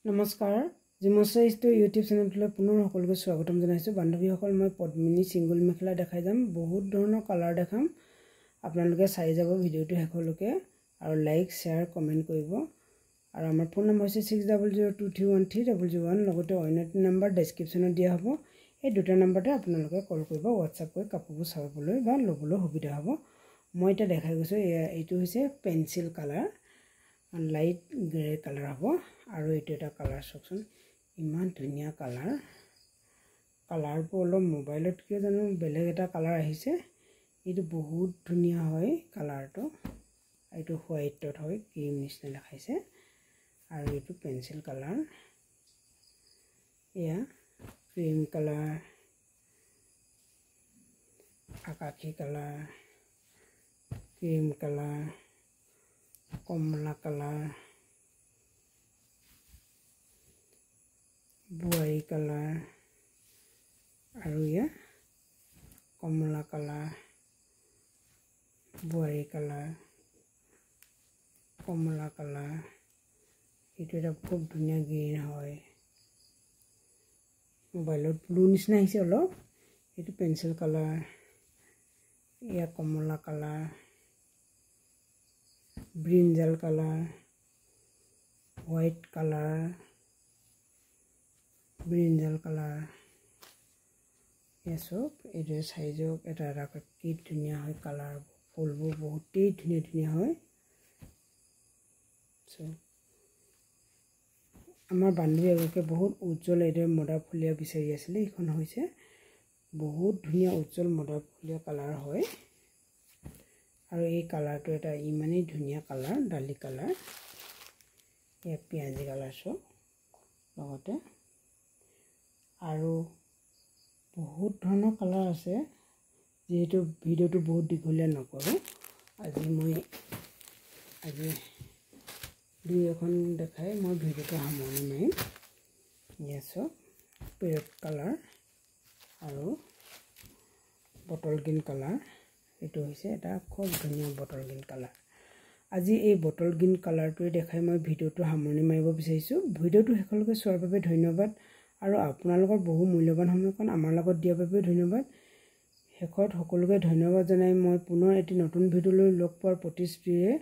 নমস্কাৰ জিমচাইsto ইউটিউব চেনেললৈ পুনৰ সকলোকে স্বাগতম জনাইছো বান্ধৱীসকল মই পদ্মিনী সিংগল মেখেলা দেখাই যাম বহুত ধৰণৰ কালাৰ দেখাম আপোনালোকে চাই যাব ভিডিওটো শেষলৈকে আৰু লাইক শেয়াৰ কমেন্ট কৰিব আৰু আমাৰ ফোন নম্বৰ হৈছে 6002313001 লগতে অন্য নম্বৰ ডেসক্ৰিপচনত দিয়া হ'ব এই দুটা নম্বৰতে আপোনালোকে কল কৰিব WhatsApp কৰি কাপোৰবোৰ চাবলৈ বা ল'বলৈ সুবিধা হ'ব মই এটা দেখাই গৈছো এইটো হৈছে pencil colour light grey colour হ'ব আৰু এইটো এটা কালাৰ সেকশন ইমান ধুনিয়া কালাৰটো অলপ মোবাইলত কিয় জানো বেলেগ এটা কালাৰ আহিছে এইটো বহুত ধুনিয়া হয় কালাৰটো এইটো হোৱাইটত হয় ক্ৰীম নিচিনা দেখাইছে আৰু এইটো পেন্সিল কালাৰ এয়া ক্ৰীম কালাৰ আকাশী কালাৰ ক্ৰীম কালাৰ কমলা কালাৰ বুৱাই কালাৰ আৰু ইয়া কমলা কালাৰ বুৱাই কালাৰ কমলা কালাৰ এইটো এটা খুব ধুনিয়া গ্ৰীন হয় মোবাইলত ব্লু নিচিনা আহিছে অলপ এইটো পেন্সিল কালাৰ ইয়া কমলা colour brinjal colour white colour brinjal colour এসব এইটো সাইজক এটা ৰাখা কি ধুনিয়া হয় কালাৰ ফুলবোৰ বহুতেই ধুনিয়া হয় সো আমাৰ বান্ধৱী এগৰাকী বহুত উজ্জ্বল এৰে মডা ফুলিয়া বিচাৰি আছিল এইখন হৈছে বহুত ধুনিয়া উজ্জ্বল মডা ফুলিয়া কালাৰ হয় আৰু এই কালাৰটো এটা ইমানেই ধুনিয়া কালাৰ ডালি কালাৰ এ পিয়াজি কালাৰ সব লগতে আৰু বহুত ধৰণৰ কালাৰ আছে যেহেতু ভিডিওটো বহুত দীঘলীয়া নকৰো আজি দুই এখন দেখাই মই ভিডিওটো সামৰণি মাৰিম ইয়াছো পেৰট কালাৰ আৰু বটল গ্ৰীণ কালাৰ এইটো হৈছে এটা খুব ধুনিয়া বটল গ্ৰীণ কালাৰ আজি এই বটল গ্ৰীণ কালাৰটোৱে দেখাই মই ভিডিওটো সামৰণি মাৰিব বিচাৰিছো ভিডিওটো শেষলৈকে চোৱাৰ বাবে ধন্যবাদ আৰু আপোনালোকৰ বহু মূল্যৱান সময়কণ আমাৰ লগত দিয়াৰ বাবে ধন্যবাদ শেষত সকলোকে ধন্যবাদ জনাই মই পুনৰ এটি নতুন ভিডিওলৈ লগ পোৱাৰ প্ৰতিশ্ৰুতিৰে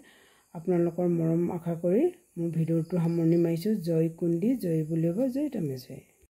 আপোনালোকৰ মৰম আশা কৰি মই ভিডিওটো সামৰণি মাৰিছো জয় কুণ্ডি জয় বুলিব জয় তমেজয়